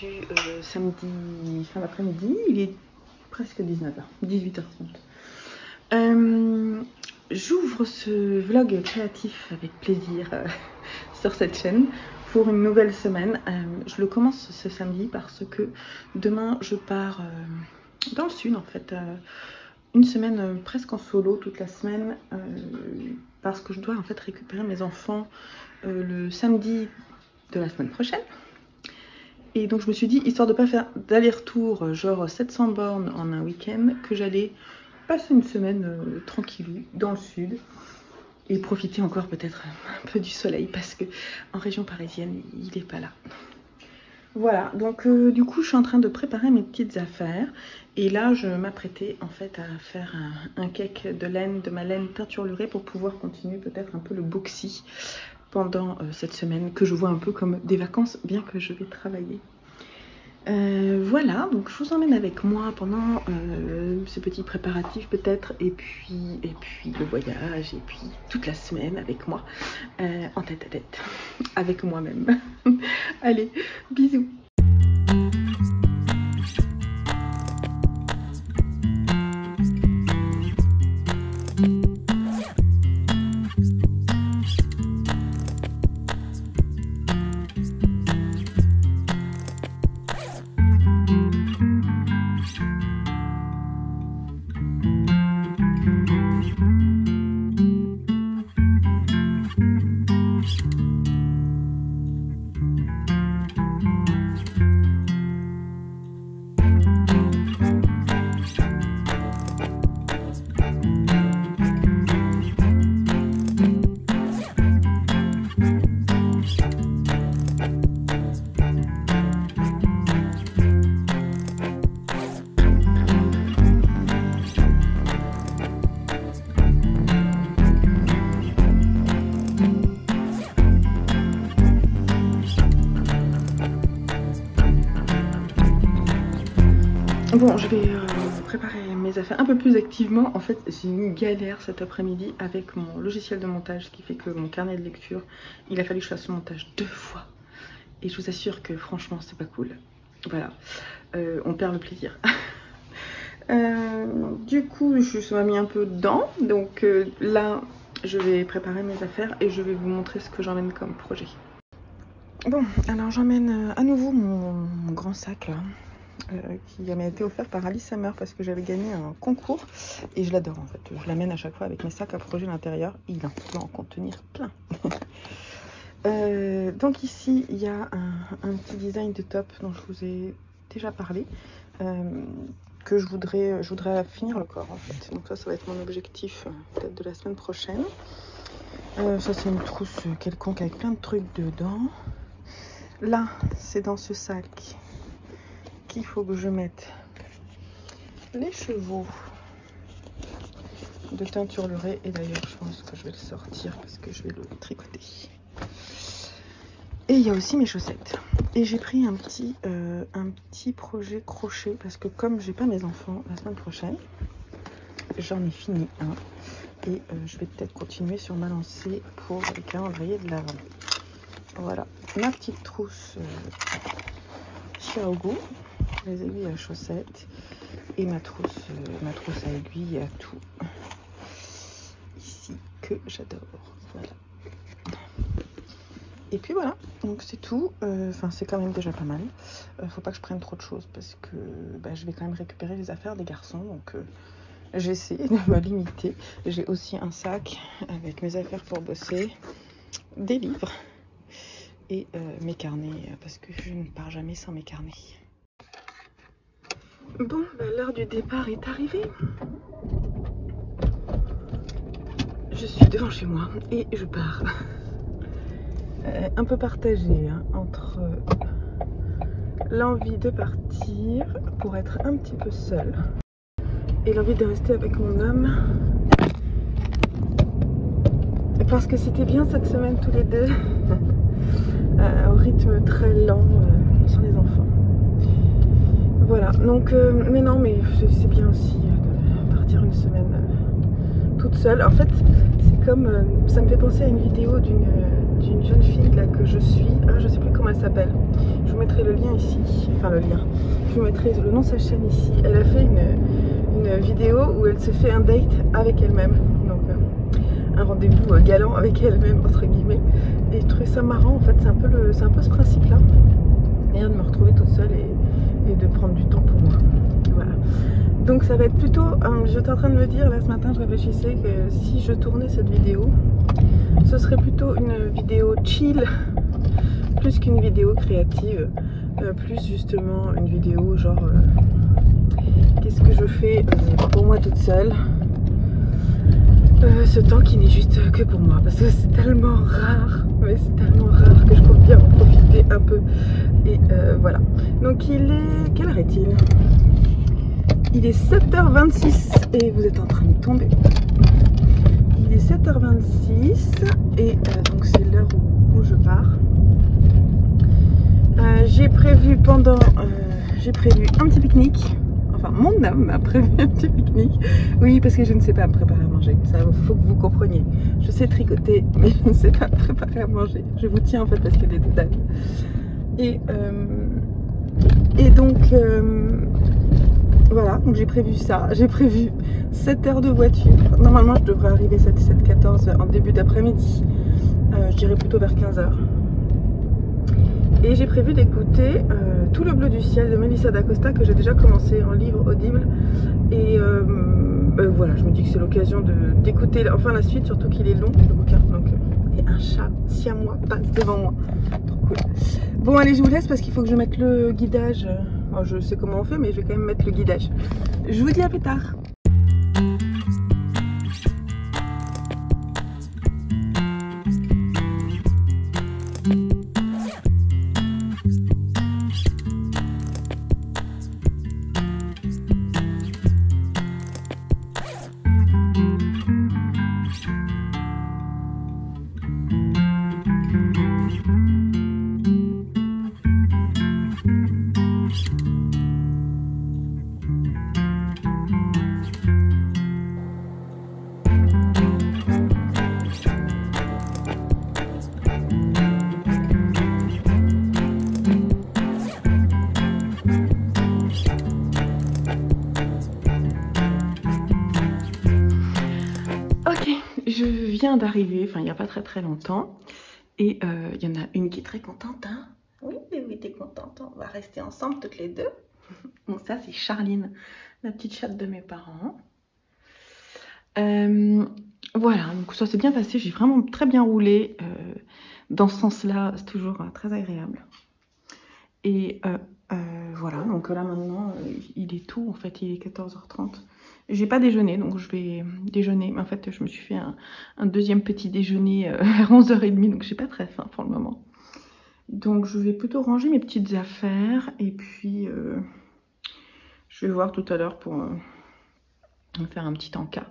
du samedi fin d'après-midi, il est presque 19h, 18h30. J'ouvre ce vlog créatif avec plaisir sur cette chaîne pour une nouvelle semaine. Je le commence ce samedi parce que demain je pars dans le sud en fait. Une semaine presque en solo toute la semaine parce que je dois en fait récupérer mes enfants le samedi de la semaine prochaine. Et donc je me suis dit, histoire de pas faire d'aller-retour genre 700 bornes en un week-end, que j'allais passer une semaine tranquillou dans le sud et profiter encore peut-être un peu du soleil parce que en région parisienne il n'est pas là. Voilà, donc du coup je suis en train de préparer mes petites affaires et là je m'apprêtais en fait à faire un cake de laine, de ma laine teinturlurée pour pouvoir continuer peut-être un peu le booksy pendant cette semaine que je vois un peu comme des vacances bien que je vais travailler. Voilà, donc je vous emmène avec moi pendant ce petit préparatif peut-être et puis le voyage et puis toute la semaine avec moi en tête à tête avec moi-même. Allez, bisous. Bon, je vais préparer mes affaires un peu plus activement. En fait, j'ai eu une galère cet après-midi avec mon logiciel de montage, ce qui fait que mon carnet de lecture, il a fallu que je fasse le montage 2 fois. Et je vous assure que franchement, c'est pas cool. Voilà, on perd le plaisir. Du coup, je m'ai mis un peu dedans. Donc là, je vais préparer mes affaires et je vais vous montrer ce que j'emmène comme projet. Bon, alors j'emmène à nouveau mon grand sac là. Qui m'a été offert par Alice Hammer parce que j'avais gagné un concours et je l'adore en fait. Je l'amène à chaque fois avec mes sacs à projet à l'intérieur. Il peut en contenir plein. Donc ici il y a un petit design de top dont je vous ai déjà parlé que je voudrais finir le corps en fait. Donc ça va être mon objectif peut-être de la semaine prochaine. Ça c'est une trousse quelconque avec plein de trucs dedans. Là c'est dans ce sac qu'il faut que je mette les chevaux de teinturlurée et d'ailleurs je pense que je vais le sortir parce que je vais le tricoter. Et il y a aussi mes chaussettes et j'ai pris un petit projet crochet parce que comme j'ai pas mes enfants la semaine prochaine, j'en ai fini un et je vais peut-être continuer sur ma lancée pour le calendrier de l'Avent. Voilà ma petite trousse Xiaogu, les aiguilles à chaussettes et ma trousse à aiguilles à tout ici que j'adore. Voilà. Et puis voilà, donc c'est tout. Enfin c'est quand même déjà pas mal. Faut pas que je prenne trop de choses parce que je vais quand même récupérer les affaires des garçons, donc j'essaie de me limiter. J'ai aussi un sac avec mes affaires pour bosser, des livres et mes carnets parce que je ne pars jamais sans mes carnets. Bon, l'heure du départ est arrivée. Je suis devant chez moi et je pars. Un peu partagée entre l'envie de partir pour être un petit peu seule et l'envie de rester avec mon homme parce que c'était bien cette semaine tous les deux au rythme très lent sans les enfants. Voilà, donc mais non, mais c'est bien aussi de partir une semaine toute seule. En fait, c'est comme ça me fait penser à une vidéo d'une jeune fille là que je suis, je sais plus comment elle s'appelle, je vous mettrai le lien ici, enfin le lien, je vous mettrai le nom de sa chaîne ici. Elle a fait une vidéo où elle se fait un date avec elle-même, donc un rendez-vous galant avec elle-même entre guillemets, et je trouvais ça marrant en fait, c'est un peu ce principe là, et de me retrouver toute seule et de prendre du temps pour moi, voilà. Donc ça va être plutôt, j'étais en train de me dire là ce matin, je réfléchissais que si je tournais cette vidéo, ce serait plutôt une vidéo chill plus qu'une vidéo créative, plus justement une vidéo genre qu'est-ce que je fais pour moi toute seule, ce temps qui n'est juste que pour moi, parce que c'est tellement rare, mais c'est tellement rare que je compte bien en profiter un peu, et voilà. Donc il est, quelle heure est-il? Il est 7h26 et vous êtes en train de tomber. Il est 7h26 et donc c'est l'heure où je pars. J'ai prévu un petit pique-nique. Enfin, mon homme a prévu un petit pique-nique. Oui, parce que je ne sais pas me préparer à manger. Ça, il faut que vous compreniez. Je sais tricoter, mais je ne sais pas me préparer à manger. Je vous tiens en fait parce qu'il y a des doudanes. Et donc... voilà, donc j'ai prévu ça, j'ai prévu 7 heures de voiture. Normalement je devrais arriver 7h14 en début d'après-midi, je dirais plutôt vers 15h. Et j'ai prévu d'écouter Tout le bleu du ciel de Melissa d'Acosta, que j'ai déjà commencé en livre audible. Et voilà, je me dis que c'est l'occasion d'écouter enfin la suite, surtout qu'il est long le bouquin. Donc, et un chat siamois passe devant moi, trop cool. Bon allez, je vous laisse parce qu'il faut que je mette le guidage. Alors, je sais comment on fait, mais je vais quand même mettre le guidage. Je vous dis à plus tard. Je viens d'arriver, enfin il n'y a pas très longtemps, et il y en a une qui est très contente, hein. Oui, t'es contente, on va rester ensemble toutes les deux. Bon, ça c'est Charline, la petite chatte de mes parents. Voilà, donc ça s'est bien passé, j'ai vraiment très bien roulé. Dans ce sens-là, c'est toujours très agréable. Et voilà, donc là maintenant, il est tôt, en fait, il est 14h30. J'ai pas déjeuné, donc je vais déjeuner. Mais en fait, je me suis fait un deuxième petit déjeuner vers 11h30, donc j'ai pas très faim pour le moment. Donc je vais plutôt ranger mes petites affaires et puis je vais voir tout à l'heure pour me faire un petit encas.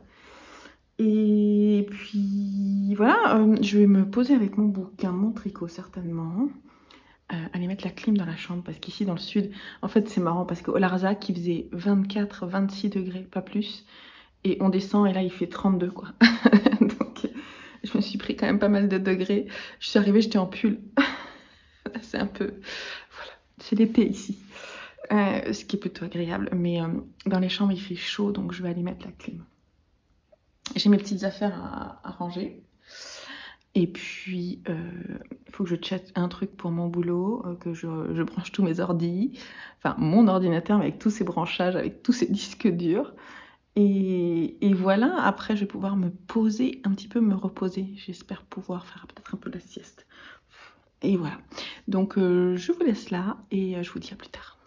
Et puis voilà, je vais me poser avec mon bouquin, mon tricot certainement. Aller mettre la clim dans la chambre parce qu'ici dans le sud, en fait c'est marrant parce qu'au Larzac il faisait 24-26 degrés, pas plus, et on descend et là il fait 32 quoi. Donc je me suis pris quand même pas mal de degrés. Je suis arrivée, j'étais en pull. C'est un peu, voilà, c'est l'été ici, ce qui est plutôt agréable, mais dans les chambres il fait chaud, donc je vais aller mettre la clim. J'ai mes petites affaires à ranger. Et puis, il faut que je chatte un truc pour mon boulot, que je branche tous mes ordis, enfin mon ordinateur avec tous ses branchages, avec tous ses disques durs. Et voilà, après je vais pouvoir me poser un petit peu, me reposer. J'espère pouvoir faire peut-être un peu la sieste. Et voilà, donc je vous laisse là et je vous dis à plus tard.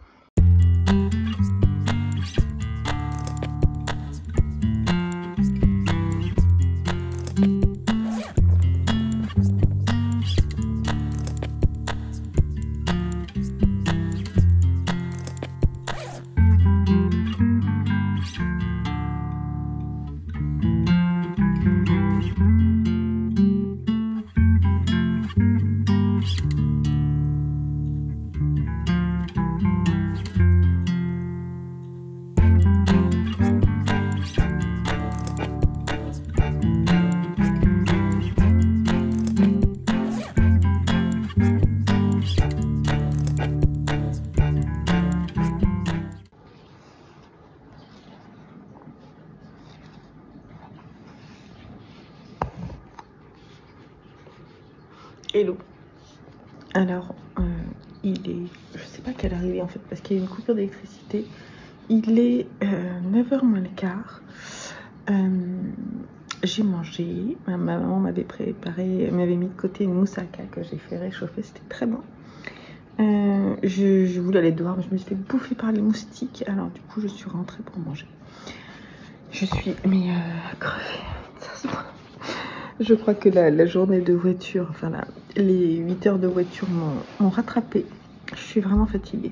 Hello. Alors, il est... Je sais pas quelle heure il est en fait, parce qu'il y a une coupure d'électricité. Il est 9h moins le quart. J'ai mangé. Ma maman m'avait préparé, m'avait mis de côté une moussaka que j'ai fait réchauffer. C'était très bon. Je voulais aller dehors, mais je me suis fait bouffer par les moustiques. Alors du coup, je suis rentrée pour manger. Je suis crevée. Ça se voit. Je crois que la journée de voiture, enfin les 8 heures de voiture m'ont rattrapée. Je suis vraiment fatiguée.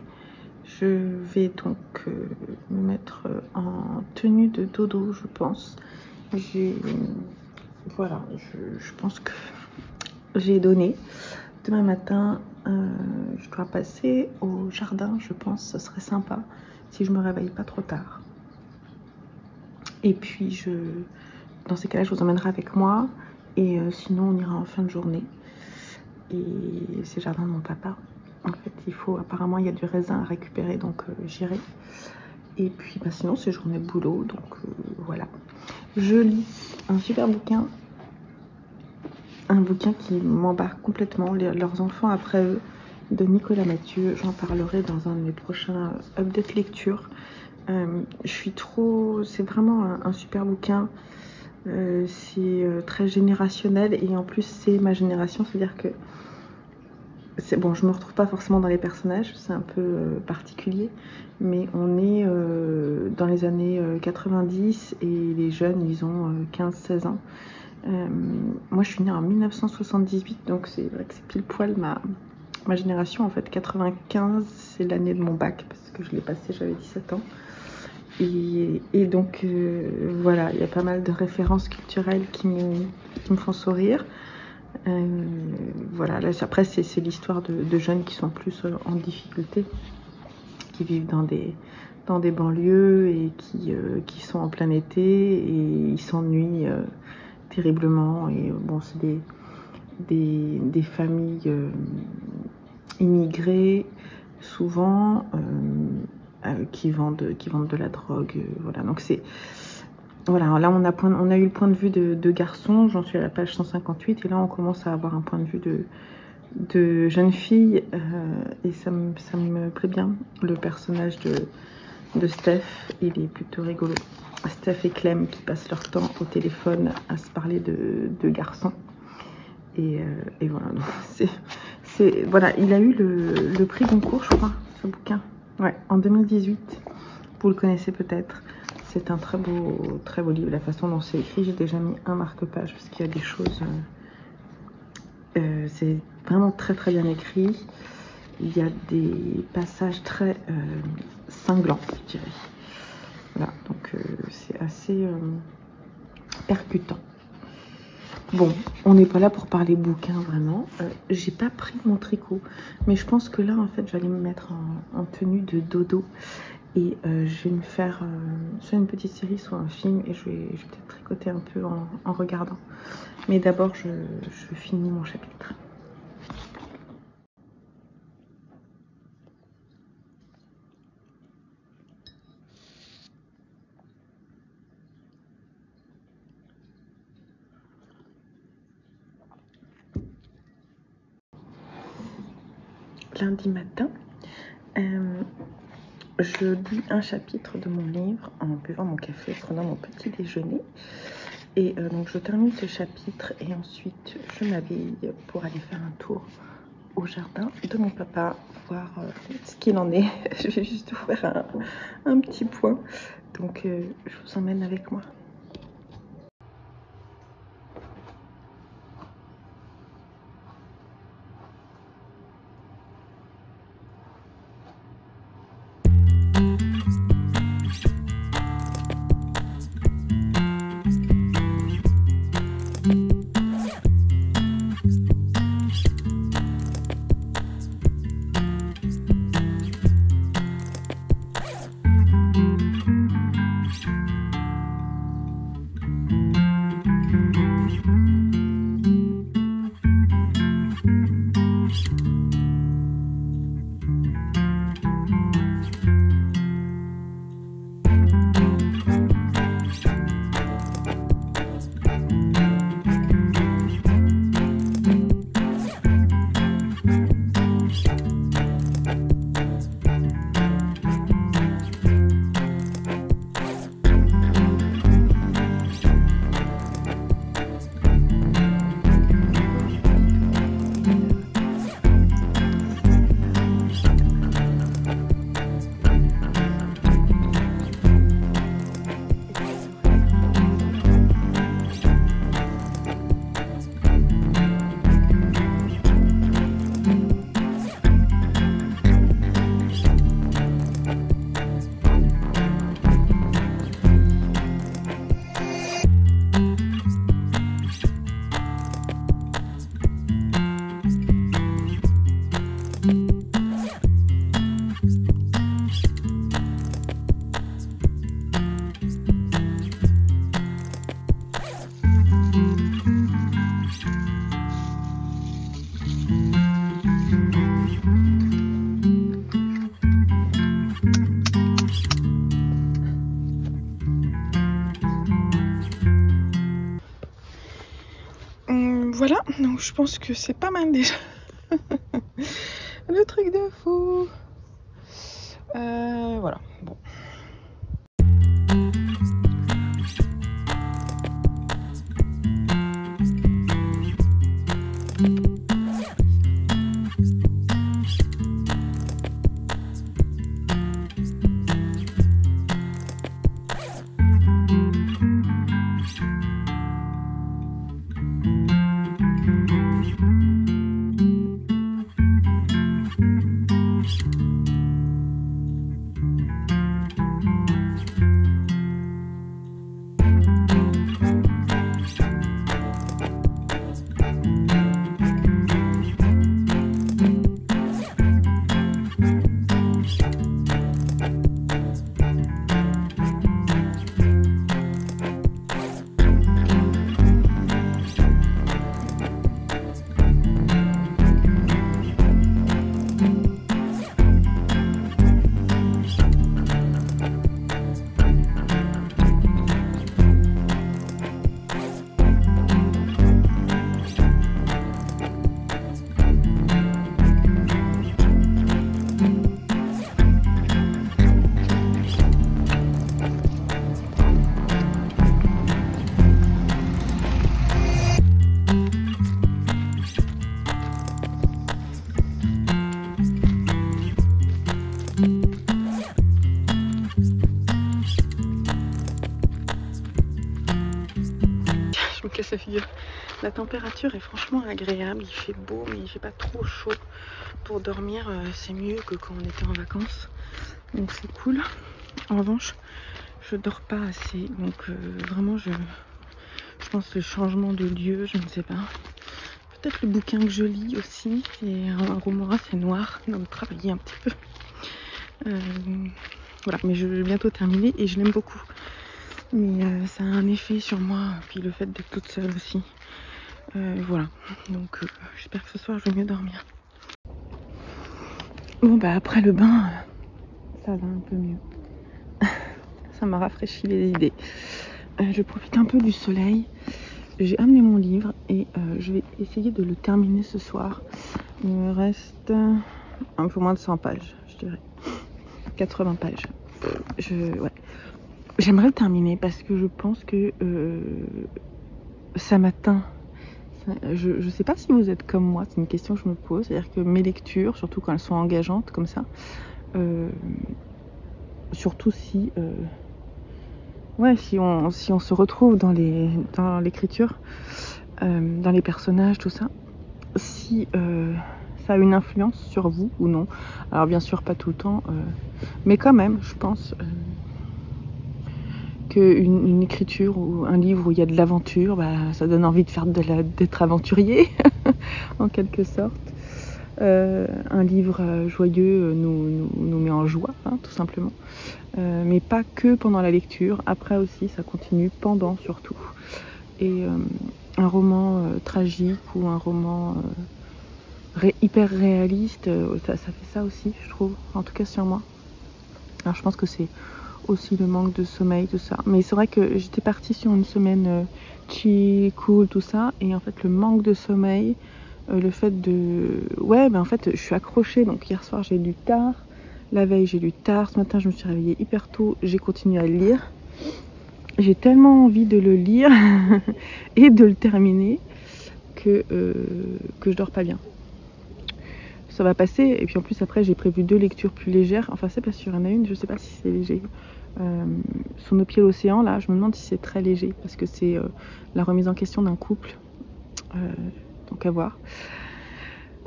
Je vais donc me mettre en tenue de dodo, je pense. Voilà, je pense que j'ai donné. Demain matin, je dois passer au jardin, je pense. Ce serait sympa si je me réveille pas trop tard. Et puis, dans ces cas-là, je vous emmènerai avec moi. Et sinon, on ira en fin de journée. Et c'est le jardin de mon papa. En fait, apparemment, il y a du raisin à récupérer, donc j'irai. Et puis, sinon, c'est journée de boulot, donc voilà. Je lis un super bouquin. Un bouquin qui m'embarque complètement, Leurs enfants après eux, de Nicolas Mathieu. J'en parlerai dans un de mes prochains updates lecture. C'est vraiment un super bouquin. C'est très générationnel et en plus c'est ma génération, c'est-à-dire que bon, je me retrouve pas forcément dans les personnages, c'est un peu particulier, mais on est dans les années 90 et les jeunes ils ont 15-16 ans. Moi je suis née en 1978, donc c'est vrai que c'est pile poil ma génération en fait. 95 c'est l'année de mon bac parce que je l'ai passé, j'avais 17 ans. Et donc voilà, il y a pas mal de références culturelles qui me font sourire. Voilà, là, après c'est l'histoire de jeunes qui sont plus en difficulté, qui vivent dans des banlieues et qui sont en plein été et ils s'ennuient terriblement. Et bon, c'est des familles immigrées souvent qui vendent de la drogue. Voilà, donc voilà, là on a eu le point de vue de garçon, j'en suis à la page 158 et là on commence à avoir un point de vue de jeune fille et ça me plaît bien. Le personnage de Steph, il est plutôt rigolo. Steph et Clem qui passent leur temps au téléphone à se parler de garçons. Et voilà, donc voilà, il a eu le prix Goncourt, je crois, ce bouquin. Ouais, en 2018. Vous le connaissez peut-être. C'est un très beau livre. La façon dont c'est écrit, j'ai déjà mis un marque-page parce qu'il y a des choses. C'est vraiment très très bien écrit. Il y a des passages très cinglants, je dirais. Voilà, donc c'est assez percutant. Bon, on n'est pas là pour parler bouquin vraiment. J'ai pas pris mon tricot, mais je pense que là en fait j'allais me mettre en tenue de dodo et je vais me faire soit une petite série, soit un film et je vais peut-être tricoter un peu en regardant. Mais d'abord je finis mon chapitre. Lundi matin, je lis un chapitre de mon livre en buvant mon café, prenant mon petit déjeuner. Et donc je termine ce chapitre et ensuite je m'habille pour aller faire un tour au jardin de mon papa, voir ce qu'il en est. Je vais juste vous faire un petit point. Donc je vous emmène avec moi. voilà, donc je pense que c'est pas mal déjà. Le truc de fou. Voilà, bon. Je me casse la figure. La température est franchement agréable, il fait beau mais il fait pas trop chaud. Pour dormir, c'est mieux que quand on était en vacances. Donc c'est cool. En revanche, je dors pas assez. Donc vraiment, je pense le changement de lieu, je ne sais pas. Peut-être le bouquin que je lis aussi. C'est un roman assez noir, donc travailler un petit peu. Voilà, mais je vais bientôt terminer et je l'aime beaucoup. Mais ça a un effet sur moi, puis le fait d'être toute seule aussi. Voilà, donc j'espère que ce soir je vais mieux dormir. Bon bah après le bain, ça va un peu mieux. Ça m'a rafraîchi les idées. Je profite un peu du soleil. J'ai amené mon livre et je vais essayer de le terminer ce soir. Il me reste un peu moins de 100 pages, je dirais. 80 pages. Ouais. J'aimerais le terminer parce que je pense que ça m'atteint. Je sais pas si vous êtes comme moi, c'est une question que je me pose. C'est-à-dire que mes lectures, surtout quand elles sont engageantes comme ça, surtout si on se retrouve dans l'écriture, dans les personnages, tout ça, si ça a une influence sur vous ou non. Alors bien sûr pas tout le temps, mais quand même je pense qu'une écriture ou un livre où il y a de l'aventure, ça donne envie de faire d'être aventurier en quelque sorte. Un livre joyeux nous met en joie, hein, tout simplement. Mais pas que pendant la lecture, après aussi ça continue, pendant surtout. Et un roman tragique ou un roman hyper réaliste, ça fait ça aussi, je trouve, en tout cas sur moi. Alors je pense que c'est aussi le manque de sommeil, tout ça. Mais c'est vrai que j'étais partie sur une semaine chill, cool, tout ça. Et en fait, le manque de sommeil, le fait de... Ouais, en fait, je suis accrochée. Donc hier soir, j'ai lu tard. La veille, j'ai lu tard. Ce matin, je me suis réveillée hyper tôt. J'ai continué à le lire. J'ai tellement envie de le lire et de le terminer que je dors pas bien. Ça va passer, et puis en plus après j'ai prévu 2 lectures plus légères, enfin c'est pas sûr, il y en a une, je sais pas si c'est léger. Sous nos pieds l'océan, là, je me demande si c'est très léger, parce que c'est la remise en question d'un couple, donc à voir.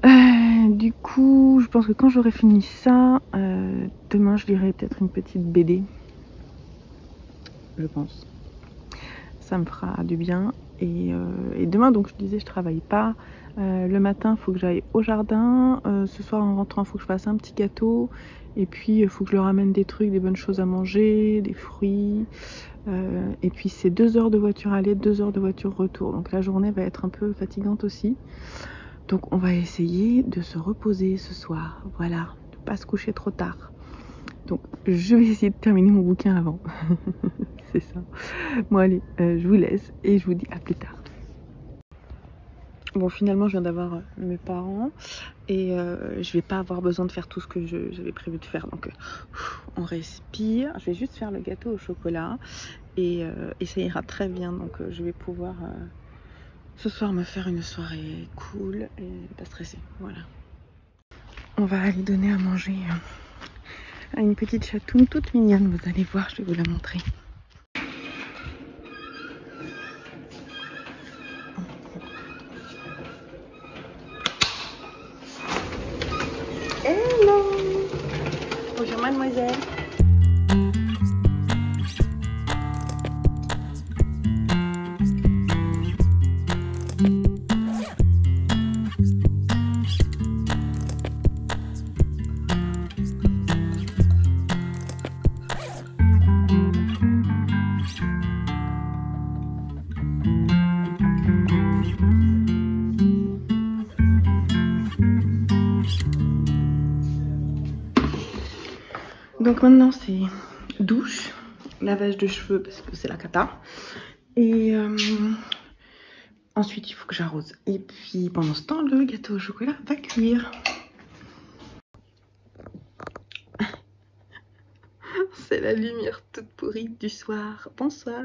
Du coup, je pense que quand j'aurai fini ça, demain je lirai peut-être une petite BD, je pense. Ça me fera du bien, et demain, donc je disais, je travaille pas. Le matin, il faut que j'aille au jardin. Ce soir, en rentrant, il faut que je fasse un petit gâteau. Et puis, il faut que je leur amène des trucs, des bonnes choses à manger, des fruits. Et puis, c'est 2 heures de voiture aller, 2 heures de voiture retour. Donc, la journée va être un peu fatigante aussi. Donc, on va essayer de se reposer ce soir. Voilà, de ne pas se coucher trop tard. Donc, je vais essayer de terminer mon bouquin avant. C'est ça. Bon, allez, je vous laisse et je vous dis à plus tard. Bon, finalement, je viens d'avoir mes parents et je vais pas avoir besoin de faire tout ce que j'avais prévu de faire. Donc, on respire. Je vais juste faire le gâteau au chocolat et ça ira très bien. Donc, je vais pouvoir ce soir me faire une soirée cool et pas stressée. Voilà. On va aller donner à manger à une petite chatoune toute mignonne. Vous allez voir, je vais vous la montrer. Hello! Bonjour mademoiselle. Donc maintenant c'est douche, lavage de cheveux parce que c'est la cata. Et ensuite il faut que j'arrose. Et puis pendant ce temps le gâteau au chocolat va cuire. C'est la lumière toute pourrie du soir. Bonsoir.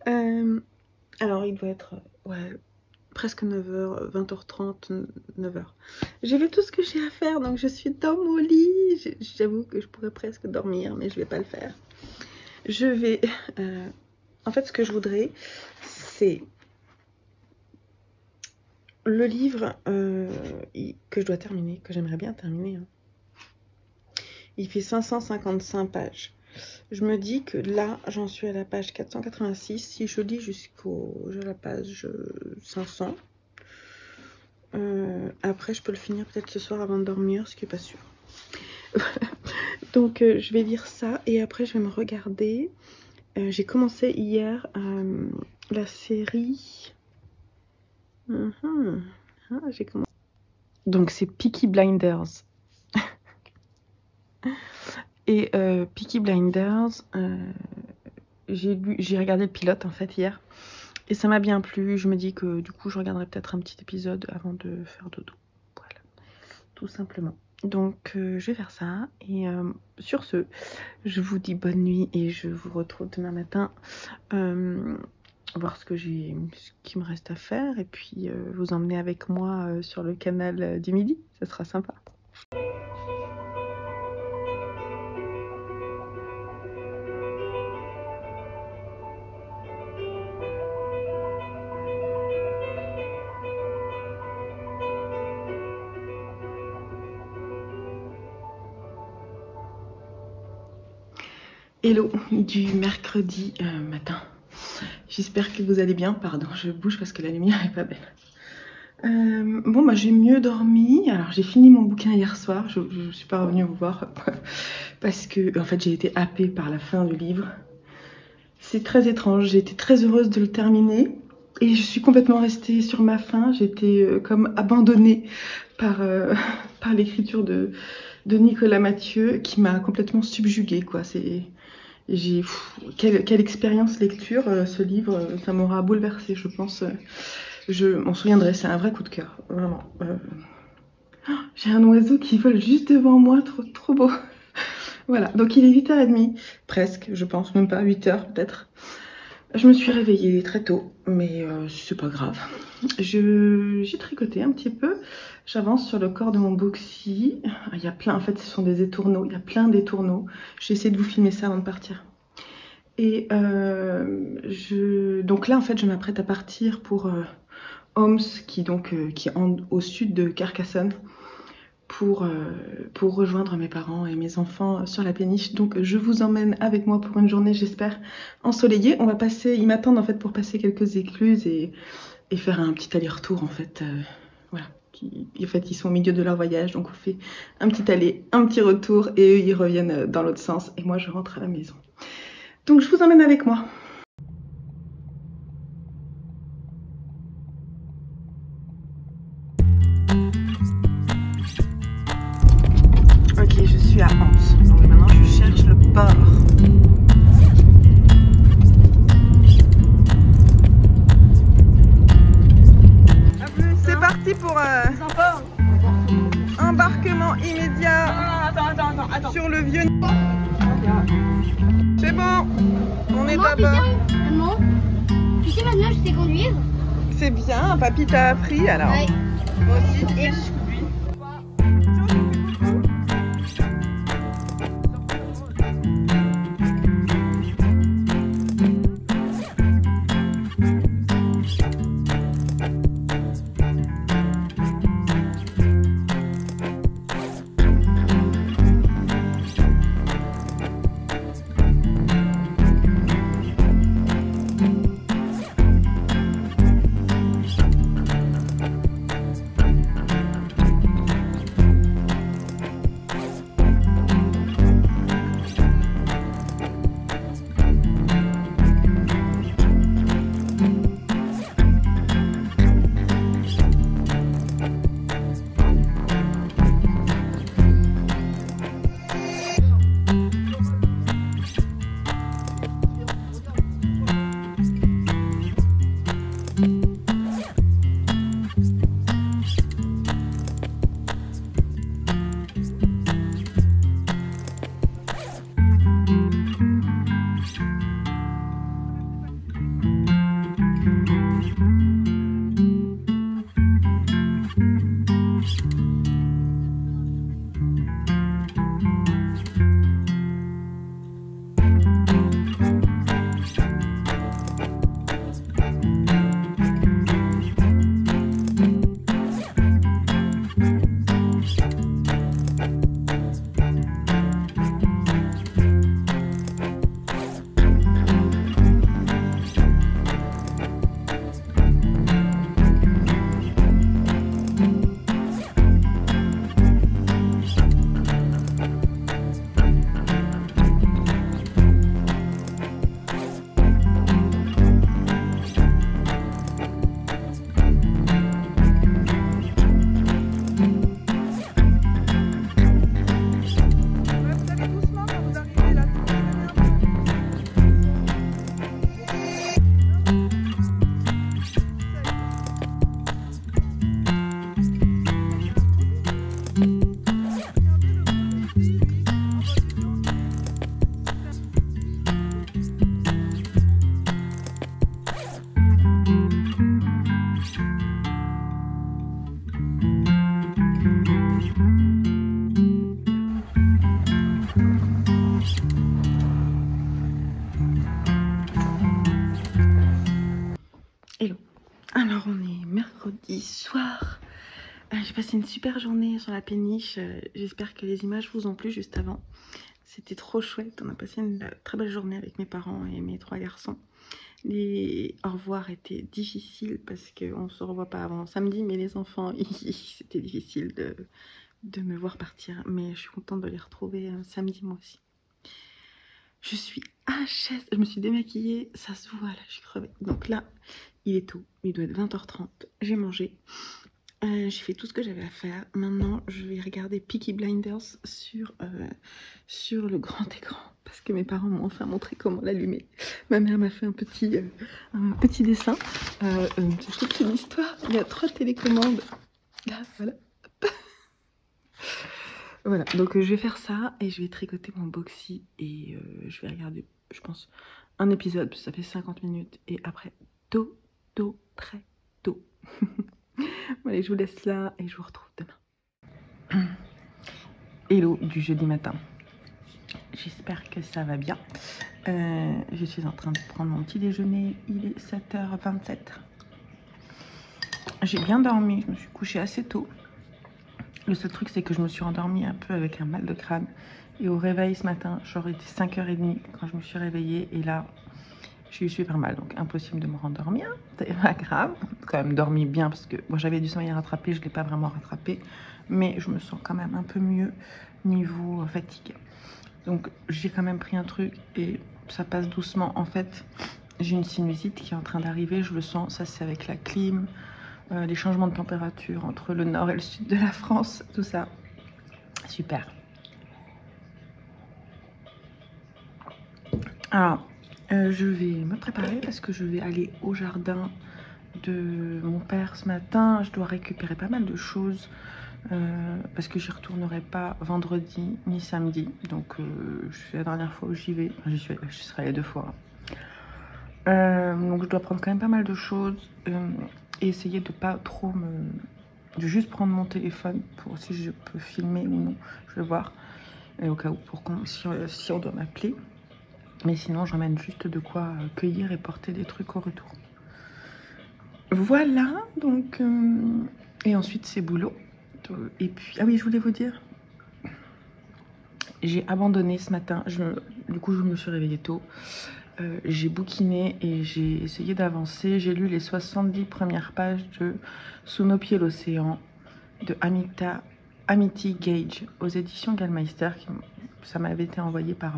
Alors il doit être presque 9h, 20h30, 9h. J'ai fait tout ce que j'ai à faire, donc je suis dans mon lit. J'avoue que je pourrais presque dormir, mais je vais pas le faire. Je vais... en fait, ce que je voudrais, c'est le livre que je dois terminer, que j'aimerais bien terminer. Hein. Il fait 555 pages. Je me dis que là, j'en suis à la page 486. Si je lis jusqu'à la page 500, après, je peux le finir peut-être ce soir avant de dormir, ce qui n'est pas sûr. Donc, je vais lire ça et après, je vais me regarder. J'ai commencé hier la série. J'ai commencé. Donc, c'est Peaky Blinders. Et Peaky Blinders, j'ai regardé le pilote en fait hier et ça m'a bien plu. Je me dis que du coup je regarderai peut-être un petit épisode avant de faire dodo. Voilà, tout simplement. Donc je vais faire ça et sur ce, je vous dis bonne nuit et je vous retrouve demain matin voir ce qui me reste à faire et puis vous emmener avec moi sur le canal du midi, ça sera sympa. Hello du mercredi matin. J'espère que vous allez bien. Pardon, je bouge parce que la lumière est pas belle. Bon, bah j'ai mieux dormi. Alors j'ai fini mon bouquin hier soir. Je suis pas revenue vous voir parce que en fait j'ai été happée par la fin du livre. C'est très étrange. J'ai été très heureuse de le terminer et je suis complètement restée sur ma faim. J'étais comme abandonnée par l'écriture de Nicolas Mathieu qui m'a complètement subjuguée, quoi. Quelle expérience lecture, ce livre, ça m'aura bouleversée, je pense. Je m'en souviendrai, c'est un vrai coup de cœur, vraiment. J'ai un oiseau qui vole juste devant moi, trop beau. Voilà, donc il est 8h30, presque, je pense, même pas 8h peut-être. Je me suis réveillée très tôt, mais c'est pas grave. J'ai tricoté un petit peu. J'avance sur le corps de mon Booksy. Il y a plein, en fait, ce sont des étourneaux. Il y a plein d'étourneaux. J'ai essayé de vous filmer ça avant de partir. Et donc là, en fait, je m'apprête à partir pour Homs, qui est au sud de Carcassonne, pour rejoindre mes parents et mes enfants sur la péniche. Donc je vous emmène avec moi pour une journée, j'espère, ensoleillée. On va passer, ils m'attendent en fait pour passer quelques écluses et faire un petit aller-retour en fait. Voilà. En fait, ils sont au milieu de leur voyage, donc on fait un petit aller, un petit retour et eux ils reviennent dans l'autre sens et moi je rentre à la maison. Donc je vous emmène avec moi. Ok, je suis à Homs. Donc maintenant je cherche le port. sur le vieux. C'est bon, on est Maman, là-bas. Maman, tu sais maintenant je sais conduire. C'est bien, papy t'a appris alors. Ouais. Moi aussi, tu Et- fais. Hello. Alors on est mercredi soir. J'ai passé une super journée sur la péniche. J'espère que les images vous ont plu juste avant. C'était trop chouette. On a passé une très belle journée avec mes parents et mes 3 garçons. Les au revoir étaient difficiles parce qu'on ne se revoit pas avant samedi, mais les enfants, c'était difficile de me voir partir. Mais je suis contente de les retrouver samedi moi aussi. Je suis HS, je me suis démaquillée, ça se voit là, je suis crevée. Donc là, il est tôt, il doit être 20h30, j'ai mangé. J'ai fait tout ce que j'avais à faire. Maintenant, je vais regarder Peaky Blinders sur le grand écran. Parce que mes parents m'ont enfin montré comment l'allumer. Ma mère m'a fait un petit dessin. C'est toute une histoire. Il y a 3 télécommandes. Là, voilà. Voilà, donc je vais faire ça et je vais tricoter mon boxy. Et je vais regarder, je pense, un épisode. Ça fait 50 minutes. Et après, très tôt. Allez, je vous laisse là et je vous retrouve demain. Hello du jeudi matin. J'espère que ça va bien. Je suis en train de prendre mon petit déjeuner. Il est 7h27. J'ai bien dormi. Je me suis couchée assez tôt. Le seul truc, c'est que je me suis endormie un peu avec un mal de crâne. Et au réveil ce matin, j'aurais été 5h30 quand je me suis réveillée. Et là, j'ai eu super mal. Donc, impossible de me rendormir. C'est pas grave. J'ai quand même dormi bien parce que moi, j'avais du sommeil à rattraper. Je ne l'ai pas vraiment rattrapé. Mais je me sens quand même un peu mieux niveau fatigue. Donc, j'ai quand même pris un truc et ça passe doucement. En fait, j'ai une sinusite qui est en train d'arriver. Je le sens. Ça, c'est avec la clim. Les changements de température entre le nord et le sud de la France, tout ça. Super. Alors, je vais me préparer parce que je vais aller au jardin de mon père ce matin. Je dois récupérer pas mal de choses. parce que j'y retournerai pas vendredi ni samedi. Donc c'est la dernière fois où j'y vais. Enfin, je serai les 2 fois. Donc je dois prendre quand même pas mal de choses et essayer de pas trop de juste prendre mon téléphone pour si je peux filmer ou non. Je vais voir. Et au cas où, si on doit m'appeler. Mais sinon, j'emmène juste de quoi cueillir et porter des trucs au retour. Voilà, donc... et ensuite, c'est boulot. Et puis... Ah oui, je voulais vous dire... J'ai abandonné ce matin. Du coup, je me suis réveillée tôt. J'ai bouquiné et j'ai essayé d'avancer. J'ai lu les 70 premières pages de Sous nos pieds l'océan de Amity Gage aux éditions Gallmeister. Ça m'avait été envoyé par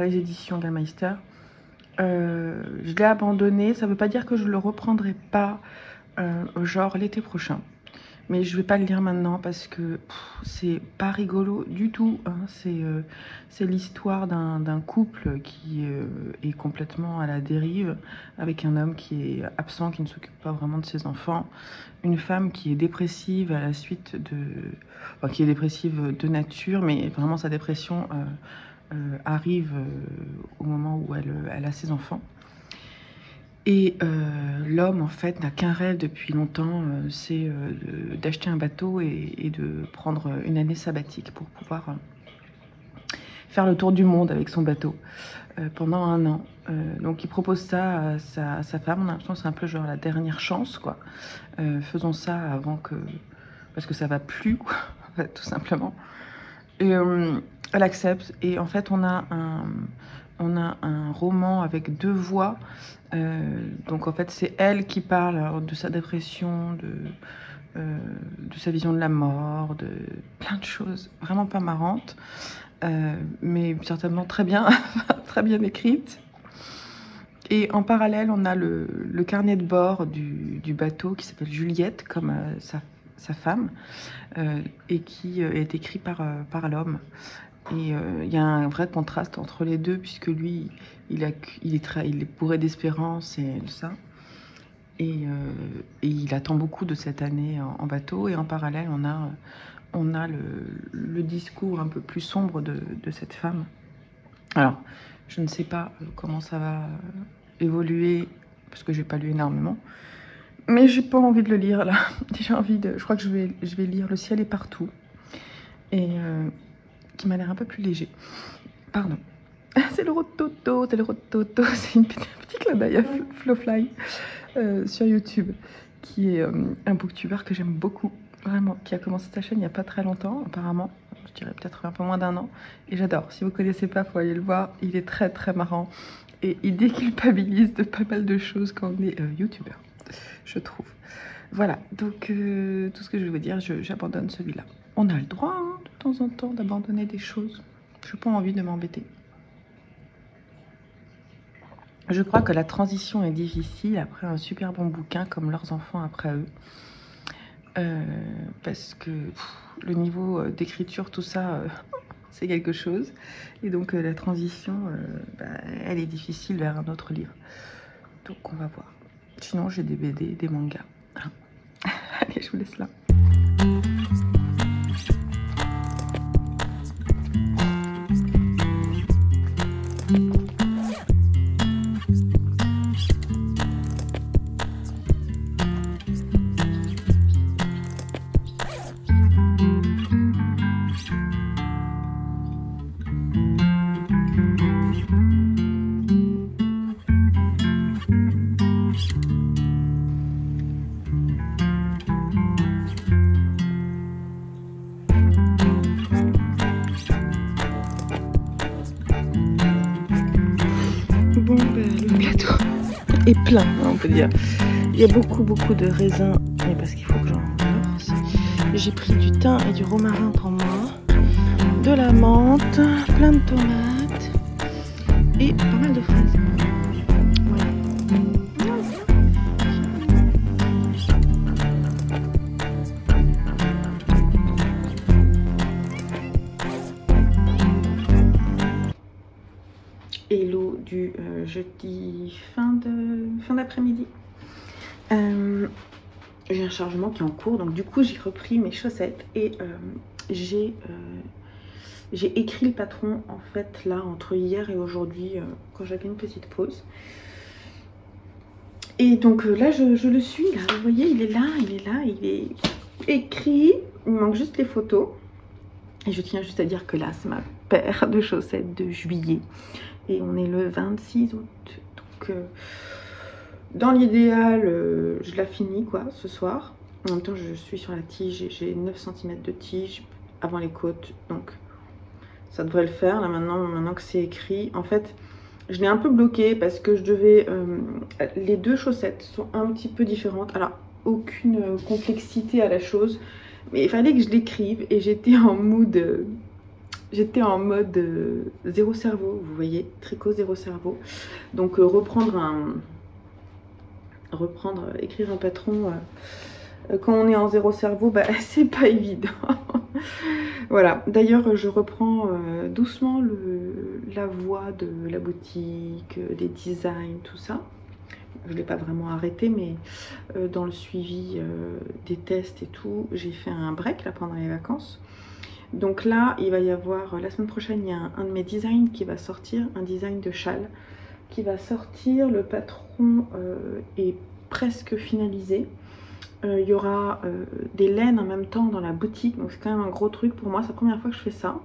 les éditions Gallmeister. Je l'ai abandonné. Ça ne veut pas dire que je le reprendrai pas genre l'été prochain. Mais je vais pas le lire maintenant parce que c'est pas rigolo du tout. Hein. C'est l'histoire d'un couple qui est complètement à la dérive, avec un homme qui est absent, qui ne s'occupe pas vraiment de ses enfants, une femme qui est dépressive à la suite de... Enfin, qui est dépressive de nature, mais vraiment sa dépression arrive au moment où elle a ses enfants. Et l'homme, en fait, n'a qu'un rêve depuis longtemps, c'est d'acheter un bateau et de prendre une année sabbatique pour pouvoir faire le tour du monde avec son bateau pendant 1 an. Donc il propose ça à sa femme. On a l'impression que c'est un peu genre la dernière chance, quoi. Faisons ça avant que... Parce que ça va plus, quoi, tout simplement. Et elle accepte. Et en fait, on a un roman avec 2 voix. Donc en fait, c'est elle qui parle de sa dépression, de sa vision de la mort, de plein de choses vraiment pas marrantes, mais certainement très bien, très bien écrites. Et en parallèle, on a le carnet de bord du bateau qui s'appelle Juliette, comme sa femme, et qui est écrit par l'homme. Et il y a un vrai contraste entre les deux, puisque lui, il est bourré d'espérance et tout ça. Et il attend beaucoup de cette année en bateau. Et en parallèle, on a le discours un peu plus sombre de cette femme. Alors, je ne sais pas comment ça va évoluer, parce que j'ai pas lu énormément. Mais j'ai pas envie de le lire, là. J'ai envie de... Je crois que je vais lire Le ciel est partout. Et... qui m'a l'air un peu plus léger. Pardon. C'est le rototo, c'est une petite clin d'œil à Flowfly sur YouTube, qui est un booktuber que j'aime beaucoup, vraiment, qui a commencé sa chaîne il n'y a pas très longtemps, apparemment, je dirais peut-être un peu moins d'1 an, et j'adore. Si vous ne connaissez pas, il faut aller le voir, il est très très marrant, et il déculpabilise de pas mal de choses quand on est youtubeur, je trouve. Voilà, donc tout ce que je vais vous dire, j'abandonne celui-là. On a le droit, hein, de temps en temps, d'abandonner des choses. Je n'ai pas envie de m'embêter. Je crois que la transition est difficile après un super bon bouquin comme Leurs enfants après eux. Parce que le niveau d'écriture, tout ça, c'est quelque chose. Et donc la transition, elle est difficile vers un autre livre. Donc on va voir. Sinon, j'ai des BD, des mangas. Allez, je vous laisse là. Bon, le gâteau est plein, on peut dire. Il y a beaucoup de raisins, mais parce qu'il faut que j'en morce. J'ai pris du thym et du romarin pour moi, de la menthe, plein de tomates et pas mal de fraises. Voilà. Hello du jeudi fin d'après-midi. j'ai un chargement qui est en cours, donc du coup j'ai repris mes chaussettes et j'ai écrit le patron en fait là entre hier et aujourd'hui quand j'avais une petite pause. Et donc là je le suis là, vous voyez il est là, il est écrit, il manque juste les photos. Et je tiens juste à dire que là c'est ma paire de chaussettes de juillet et on est le 26 août. Donc dans l'idéal je la finis quoi ce soir. En même temps je suis sur la tige et j'ai 9 cm de tige avant les côtes, donc ça devrait le faire là maintenant que c'est écrit. En fait je l'ai un peu bloqué parce que je devais les deux chaussettes sont un petit peu différentes. Alors aucune complexité à la chose, mais il fallait que je l'écrive et j'étais en mood zéro cerveau, vous voyez, tricot zéro cerveau. Donc écrire un patron quand on est en zéro cerveau, bah, c'est pas évident. Voilà, d'ailleurs je reprends doucement la voie de la boutique, des designs, tout ça. Je ne l'ai pas vraiment arrêté, mais dans le suivi des tests et tout, j'ai fait un break là pendant les vacances. Donc là, il va y avoir, la semaine prochaine, il y a un de mes designs qui va sortir, un design de châle qui va sortir. Le patron est presque finalisé. Il y aura des laines en même temps dans la boutique, donc c'est quand même un gros truc pour moi, c'est la première fois que je fais ça.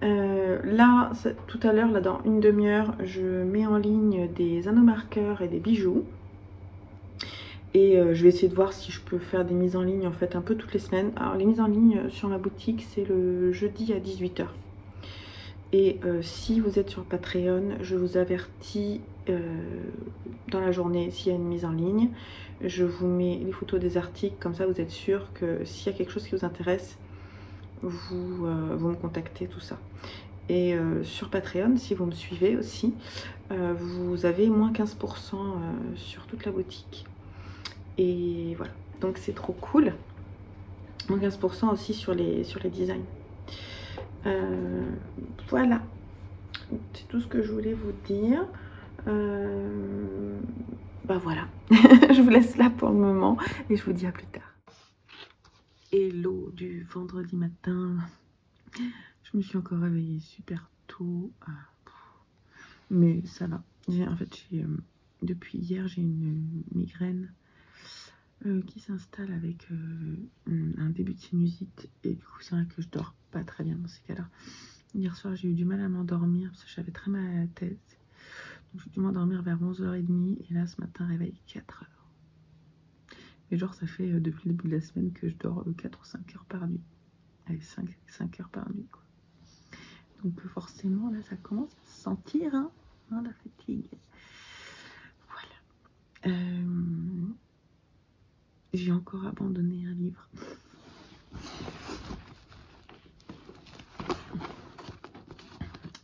Là, tout à l'heure, là dans une demi-heure, je mets en ligne des anneaux-marqueurs et des bijoux. Et je vais essayer de voir si je peux faire des mises en ligne en fait un peu toutes les semaines. Alors les mises en ligne sur ma boutique, c'est le jeudi à 18 h. Et si vous êtes sur Patreon, je vous avertis dans la journée s'il y a une mise en ligne. Je vous mets les photos des articles, comme ça vous êtes sûr que s'il y a quelque chose qui vous intéresse, vous me contactez, tout ça. Et sur Patreon, si vous me suivez aussi, vous avez moins 15% sur toute la boutique. Et voilà, donc c'est trop cool. Moins 15% aussi sur les designs. Voilà, c'est tout ce que je voulais vous dire. Bah voilà, je vous laisse là pour le moment et je vous dis à plus tard. Hello du vendredi matin. Je me suis encore réveillée super tôt, mais ça va. En fait, depuis hier, j'ai une migraine qui s'installe avec un début de sinusite, et du coup c'est vrai que je dors pas très bien dans ces cas-là. Hier soir j'ai eu du mal à m'endormir parce que j'avais très mal à la tête, donc j'ai dû m'endormir vers 11h30 et là ce matin réveil 4h. Et genre ça fait depuis le début de la semaine que je dors 4 ou 5 heures par nuit. Allez, 5 heures par nuit quoi. Donc forcément là ça commence à se sentir hein, la fatigue. Voilà. J'ai encore abandonné un livre.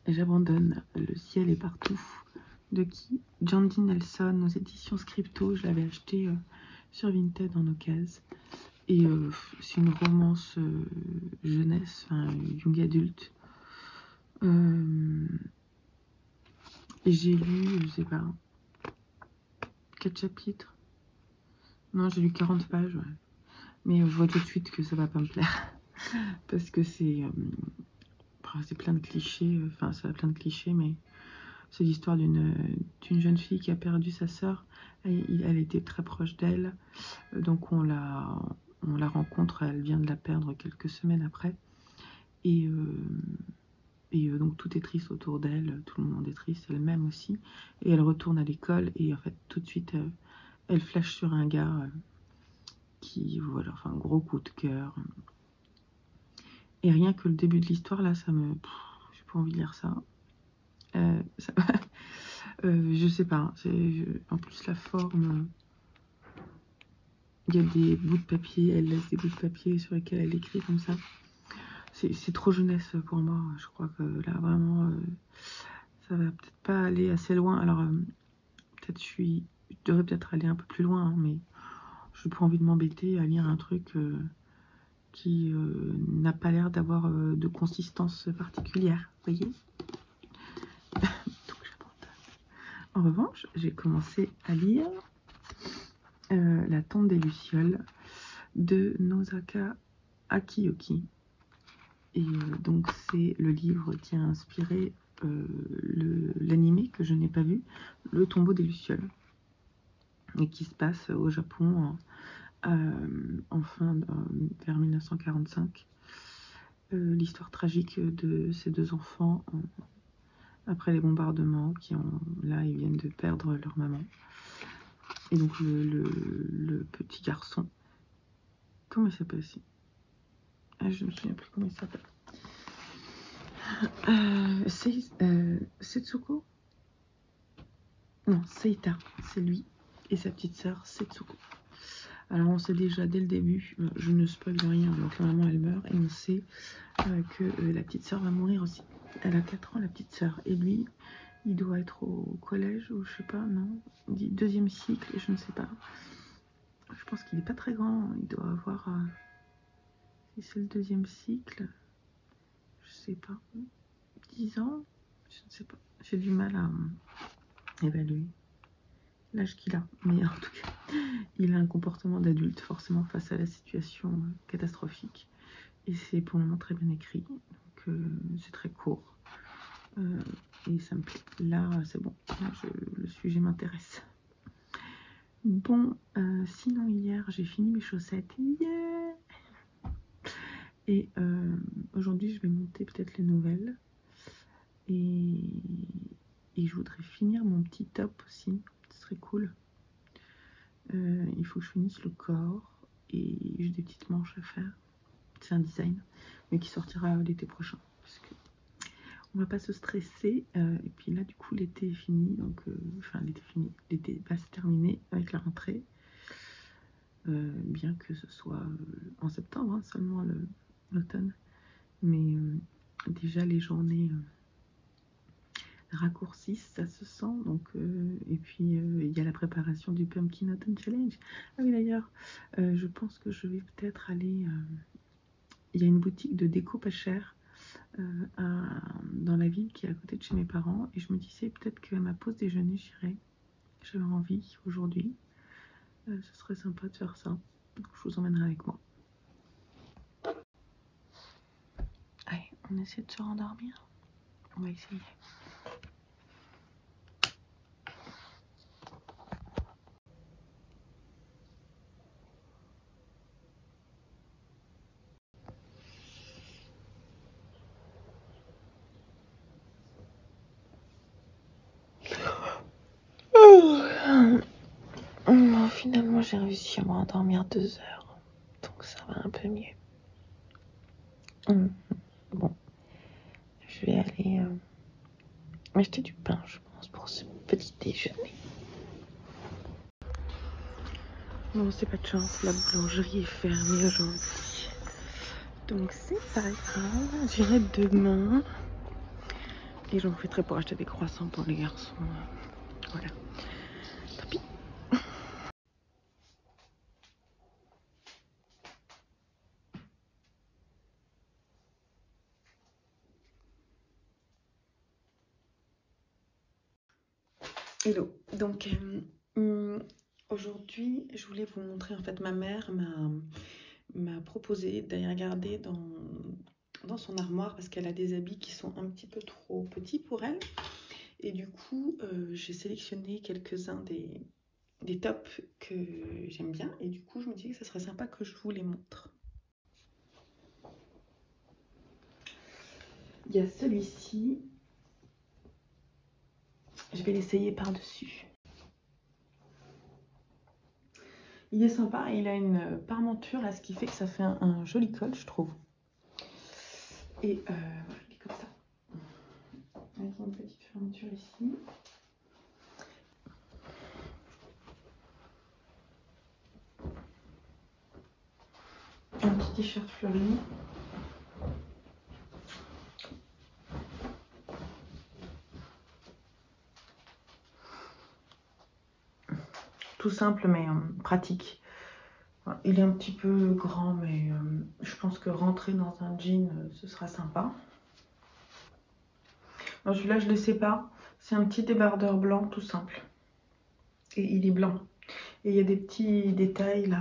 J'abandonne Le ciel est partout de qui Jandy Nelson aux éditions Scripto. Je l'avais acheté sur Vinted en occasion. Et c'est une romance jeunesse, enfin young adulte. Et j'ai lu, je sais pas, 4 chapitres. Non, j'ai lu 40 pages, ouais. Mais je vois tout de suite que ça va pas me plaire. Parce que c'est plein de clichés, enfin ça a plein de clichés, mais c'est l'histoire d'une jeune fille qui a perdu sa sœur. Elle était très proche d'elle, donc on la rencontre, elle vient de la perdre quelques semaines après. Et donc tout est triste autour d'elle, tout le monde est triste, elle-même aussi. Et elle retourne à l'école et en fait tout de suite elle flash sur un gars qui, voilà, enfin gros coup de cœur. Et rien que le début de l'histoire là, j'ai pas envie de lire ça. Je sais pas, en plus la forme, il y a des bouts de papier, elle laisse des bouts de papier sur lesquels elle écrit comme ça. C'est trop jeunesse pour moi, je crois que là vraiment ça va peut-être pas aller assez loin. Alors peut-être je devrais peut-être aller un peu plus loin, hein, mais je n'ai pas envie de m'embêter à lire un truc qui n'a pas l'air d'avoir de consistance particulière, vous voyez. Donc j'abandonne. En revanche, j'ai commencé à lire La tombe des Lucioles de Nozaka Akiyoki. Et donc c'est le livre qui a inspiré l'anime que je n'ai pas vu, Le tombeau des Lucioles, et qui se passe au Japon vers 1945. L'histoire tragique de ces deux enfants après les bombardements ils viennent de perdre leur maman. Et donc le petit garçon, comment il s'appelle aussi? Je ne me souviens plus comment il s'appelle. Setsuko? Non, Seita, c'est lui. Et sa petite sœur, Setsuko. Alors on sait déjà dès le début, je ne spoil rien, donc la maman elle meurt et on sait que la petite sœur va mourir aussi. Elle a 4 ans la petite sœur et lui il doit être au collège ou je sais pas, non, il dit 2e cycle et je ne sais pas. Je pense qu'il n'est pas très grand, il doit avoir, si c'est le 2e cycle, je sais pas, 10 ans, je ne sais pas, j'ai du mal à évaluer l'âge qu'il a, mais en tout cas, il a un comportement d'adulte forcément face à la situation catastrophique. Et c'est pour le moment très bien écrit, donc c'est très court. Et ça me plaît. Là, c'est bon, le sujet m'intéresse. Bon, sinon hier, j'ai fini mes chaussettes. Yeah. Et aujourd'hui, je vais monter peut-être les nouvelles. Et je voudrais finir mon petit top aussi. Ce serait cool. Il faut que je finisse le corps. Et j'ai des petites manches à faire. C'est un design, mais qui sortira l'été prochain. Parce que on va pas se stresser. Et puis là, du coup, l'été est fini. Donc, enfin, l'été est fini. L'été va se terminer avec la rentrée. Bien que ce soit en septembre, hein, seulement l'automne. Mais déjà, les journées raccourcissent, ça se sent. Donc, et puis, il y a la préparation du Pumpkin Autumn Challenge. Ah oui, d'ailleurs, je pense que je vais peut-être aller... il y a une boutique de déco pas chère dans la ville qui est à côté de chez mes parents. Et je me disais peut-être qu'à ma pause déjeuner, j'irai. J'avais envie aujourd'hui. Ce serait sympa de faire ça. Donc, je vous emmènerai avec moi. Allez, on essaie de se rendormir. On va essayer. Finalement, j'ai réussi à me rendormir 2 heures. Donc ça va un peu mieux. Bon, je vais aller acheter du pain, je pense, pour ce petit déjeuner. Bon, c'est pas de chance, la boulangerie est fermée aujourd'hui. Donc c'est pas grave, j'irai demain. Et j'en profiterai pour acheter des croissants pour les garçons. Voilà. Tant pis. Hello. Donc aujourd'hui, je voulais vous montrer, en fait, ma mère m'a proposé d'aller regarder dans son armoire parce qu'elle a des habits qui sont un petit peu trop petits pour elle. Et du coup, j'ai sélectionné quelques-uns des tops que j'aime bien. Et du coup, je me disais que ça serait sympa que je vous les montre. Il y a celui-ci. Je vais l'essayer par-dessus. Il est sympa et il a une parmenture, là, ce qui fait que ça fait un joli col, je trouve. Et voilà, il est comme ça. Avec une petite fermeture ici. Un petit t-shirt fleuri. Tout simple mais pratique. Il est un petit peu grand, mais je pense que rentrer dans un jean, ce sera sympa. Celui-là, je ne le sais pas. C'est un petit débardeur blanc tout simple. Et il est blanc. Et il y a des petits détails là.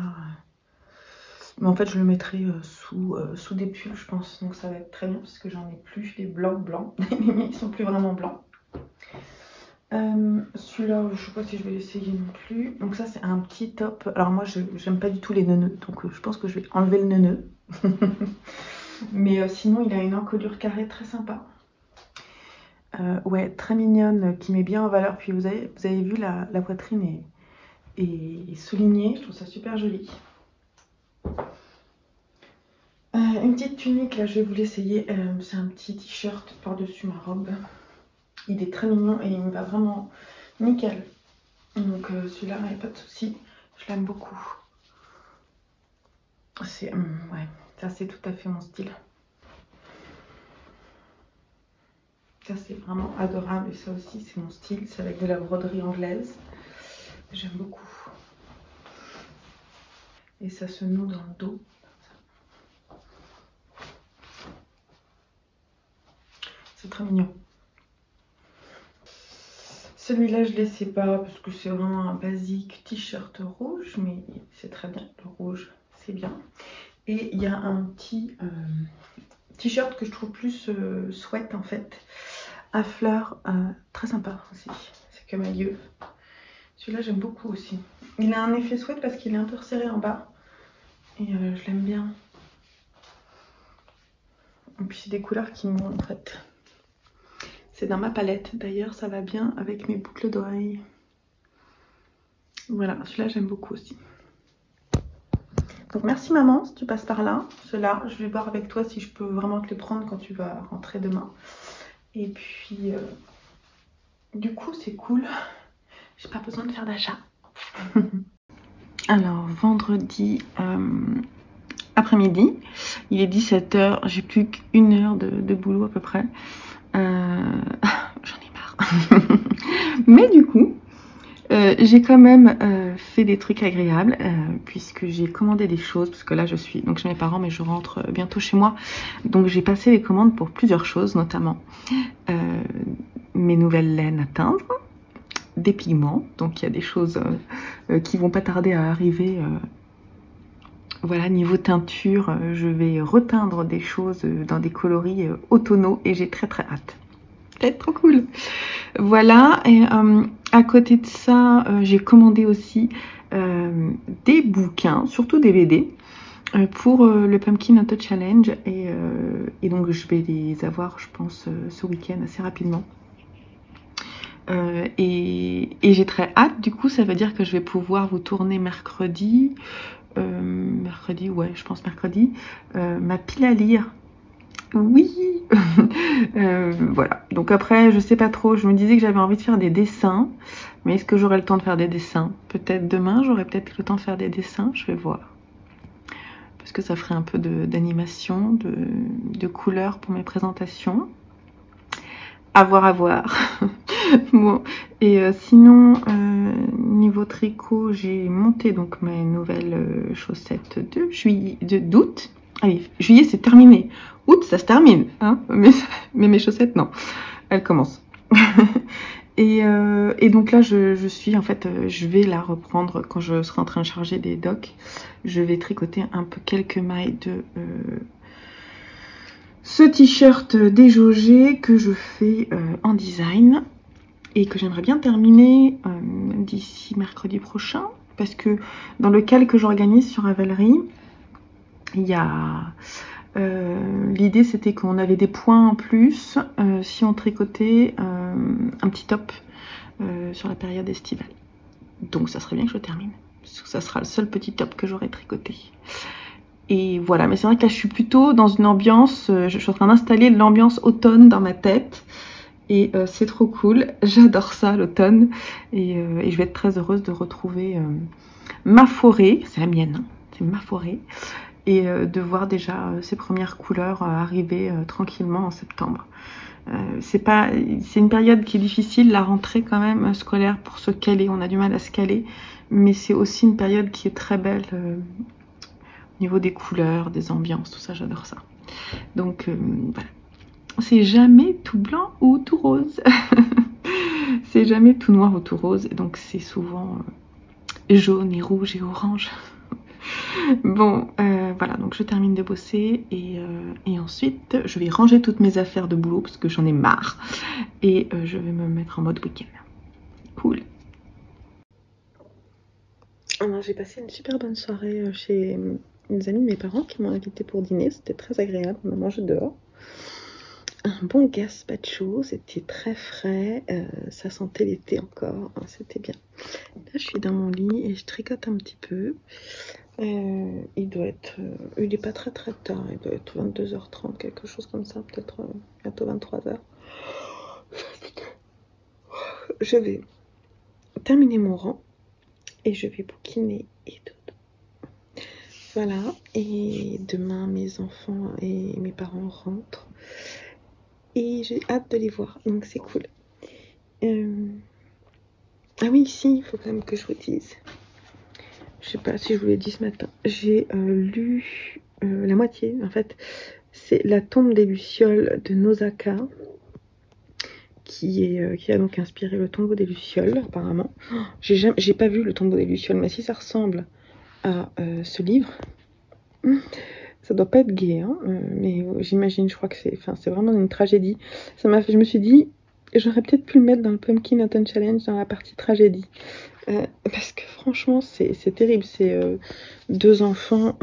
Mais en fait, je le mettrai sous des pulls, je pense. Donc ça va être très bien parce que j'en ai plus les blancs. Ils sont plus vraiment blancs. Celui-là, je sais pas si je vais l'essayer non plus. Donc ça, c'est un petit top. Alors moi, j'aime pas du tout les neuneux. Donc je pense que je vais enlever le neuneu. Mais sinon, il a une encolure carrée très sympa. Ouais, très mignonne, qui met bien en valeur. Puis vous avez vu, la poitrine est soulignée. Je trouve ça super joli. Une petite tunique, là, je vais vous l'essayer. C'est un petit t-shirt par-dessus ma robe. Il est très mignon et il me va vraiment nickel. Donc celui-là, il n'y a pas de souci. Je l'aime beaucoup. C'est ouais, ça c'est tout à fait mon style. Ça c'est vraiment adorable et ça aussi c'est mon style. C'est avec de la broderie anglaise. J'aime beaucoup. Et ça se noue dans le dos. C'est très mignon. Celui-là, je ne laissais pas parce que c'est vraiment un basique t-shirt rouge, mais c'est très bien. Le rouge, c'est bien. Et il y a un petit t-shirt que je trouve plus sweat en fait, à fleurs, très sympa aussi. C'est que Maillot. Celui-là, j'aime beaucoup aussi. Il a un effet sweat parce qu'il est un peu resserré en bas. Et je l'aime bien. Et puis c'est des couleurs qui m'ont en fait. C'est dans ma palette. D'ailleurs, ça va bien avec mes boucles d'oreilles. Voilà, celui-là, j'aime beaucoup aussi. Donc merci maman, si tu passes par là. Ceux-là, je vais voir avec toi si je peux vraiment te les prendre quand tu vas rentrer demain. Et puis, du coup, c'est cool. J'ai pas besoin de faire d'achat. Alors, vendredi après-midi, il est 17 h. J'ai plus qu'une heure de boulot à peu près. J'en ai marre. Mais du coup, j'ai quand même fait des trucs agréables puisque j'ai commandé des choses. Parce que là, je suis donc chez mes parents, mais je rentre bientôt chez moi. Donc, j'ai passé les commandes pour plusieurs choses, notamment mes nouvelles laines à teindre, des pigments. Donc, il y a des choses qui vont pas tarder à arriver. Voilà, niveau teinture, je vais reteindre des choses dans des coloris automnaux et j'ai très hâte. Ça va être trop cool. Voilà, et à côté de ça, j'ai commandé aussi des bouquins, surtout des BD, pour le Pumpkin Auto Challenge. Et donc je vais les avoir, je pense, ce week-end assez rapidement. Et j'ai très hâte, du coup ça veut dire que je vais pouvoir vous tourner mercredi. Ouais, je pense mercredi, ma pile à lire. Oui. Voilà, donc après je sais pas trop, je me disais que j'avais envie de faire des dessins, mais est-ce que j'aurai le temps de faire des dessins? Peut-être demain, j'aurai peut-être le temps de faire des dessins, je vais voir, parce que ça ferait un peu d'animation, de couleurs pour mes présentations. À voir. Bon, et sinon, niveau tricot, j'ai monté donc mes nouvelles chaussettes d'août. Allez, juillet c'est terminé. Août ça se termine, hein, mais mes chaussettes non, elles commencent. et donc là je suis en fait, je vais la reprendre quand je serai en train de charger des docks. Je vais tricoter un peu quelques mailles de ce t-shirt déjaugé que je fais en design et que j'aimerais bien terminer d'ici mercredi prochain, parce que dans le cal que j'organise sur Ravelry, il y a l'idée c'était qu'on avait des points en plus si on tricotait un petit top sur la période estivale. Donc ça serait bien que je termine, parce que ça sera le seul petit top que j'aurai tricoté. Et voilà, mais c'est vrai que là je suis plutôt dans une ambiance, je suis en train d'installer l'ambiance automne dans ma tête. Et c'est trop cool, j'adore ça l'automne. Et je vais être très heureuse de retrouver ma forêt, c'est la mienne, hein, c'est ma forêt. Et de voir déjà ces premières couleurs arriver tranquillement en septembre. C'est une période qui est difficile, la rentrée quand même scolaire pour se caler, on a du mal à se caler. Mais c'est aussi une période qui est très belle au niveau des couleurs, des ambiances, tout ça, j'adore ça. Donc voilà. C'est jamais tout blanc ou tout rose. C'est jamais tout noir ou tout rose. Donc c'est souvent jaune et rouge et orange. Bon, voilà, donc je termine de bosser et ensuite je vais ranger toutes mes affaires de boulot parce que j'en ai marre et je vais me mettre en mode week-end. Cool. Alors j'ai passé une super bonne soirée chez une amie de mes parents qui m'ont invité pour dîner, c'était très agréable, on a mangé dehors. Un bon gazpacho, c'était très frais, ça sentait l'été encore, hein, c'était bien. Là je suis dans mon lit et je tricote un petit peu. Il est pas très tard, il doit être 22h30, quelque chose comme ça, peut-être bientôt 23h. Je vais terminer mon rang et je vais bouquiner et tout. Voilà, et demain mes enfants et mes parents rentrent et j'ai hâte de les voir, donc c'est cool. Ah oui, si, il faut quand même que je vous dise. Je sais pas si je vous l'ai dit ce matin. J'ai lu la moitié, en fait. C'est La tombe des Lucioles de Nausicaa, qui a donc inspiré Le tombeau des Lucioles, apparemment. J'ai pas vu Le tombeau des Lucioles, mais si ça ressemble à ce livre, ça doit pas être gai, hein, mais j'imagine, je crois que c'est vraiment une tragédie. Je me suis dit, j'aurais peut-être pu le mettre dans le Pumpkin Autumn Challenge, dans la partie tragédie. Parce que franchement, c'est terrible. C'est 2 enfants,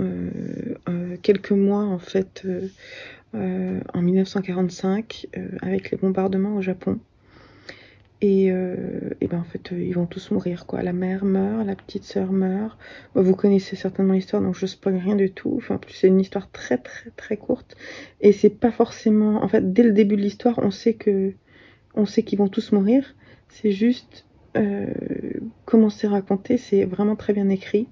quelques mois en fait, en 1945, avec les bombardements au Japon. Et ben en fait, ils vont tous mourir, quoi. La mère meurt, la petite sœur meurt. Vous connaissez certainement l'histoire, donc je spoil rien du tout. Enfin, en plus, c'est une histoire très très très courte. Et c'est pas forcément... En fait, dès le début de l'histoire, on sait qu'ils vont tous mourir. C'est juste... comment c'est raconté, c'est vraiment très bien écrit.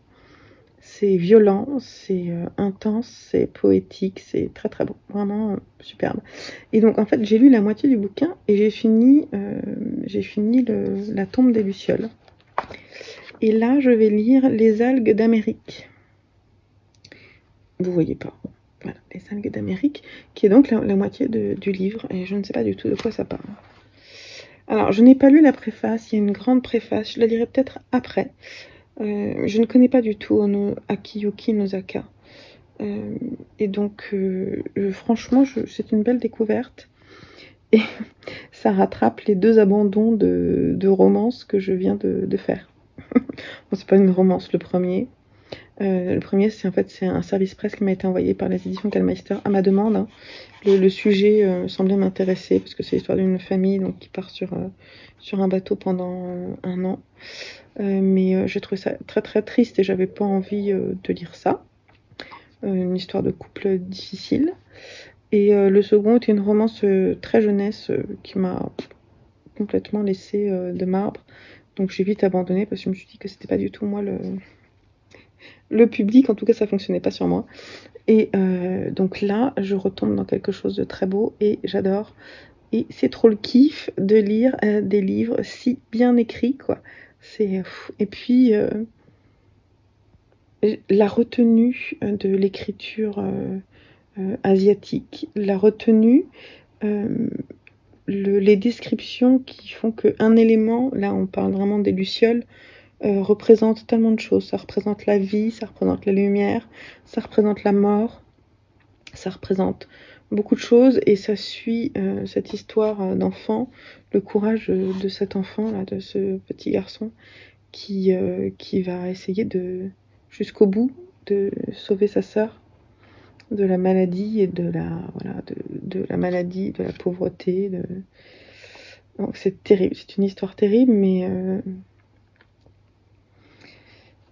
C'est violent, c'est intense, c'est poétique, c'est très très beau, vraiment superbe. Et donc en fait j'ai lu la moitié du bouquin et j'ai fini La tombe des Lucioles. Et là je vais lire Les algues d'Amérique. Vous voyez pas, voilà, Les algues d'Amérique, qui est donc la moitié du livre et je ne sais pas du tout de quoi ça parle. Alors je n'ai pas lu la préface, il y a une grande préface, je la lirai peut-être après. Je ne connais pas du tout Akiyuki Nausicaa. Et donc, franchement, c'est une belle découverte. Et ça rattrape les 2 abandons de romance que je viens de faire. Bon, c'est pas une romance, le premier. Le premier, c'est un service presse qui m'a été envoyé par les éditions Kalmeister à ma demande. Hein. Le sujet semblait m'intéresser parce que c'est l'histoire d'une famille donc, qui part sur un bateau pendant 1 an. Mais j'ai trouvé ça très très triste et j'avais pas envie de lire ça. Une histoire de couple difficile. Et le second était une romance très jeunesse qui m'a complètement laissée de marbre. Donc j'ai vite abandonné parce que je me suis dit que c'était pas du tout moi le public, en tout cas ça fonctionnait pas sur moi. Et donc là, je retombe dans quelque chose de très beau et j'adore. Et c'est trop le kiff de lire des livres si bien écrits, quoi. Et puis la retenue de l'écriture asiatique, la retenue, les descriptions qui font qu'un élément, là on parle vraiment des lucioles, représente tellement de choses. Ça représente la vie, ça représente la lumière, ça représente la mort, ça représente beaucoup de choses et ça suit cette histoire d'enfant, le courage de cet enfant, là, de ce petit garçon qui va essayer jusqu'au bout de sauver sa sœur de la maladie et de la maladie, de la pauvreté. Donc c'est terrible, c'est une histoire terrible, mais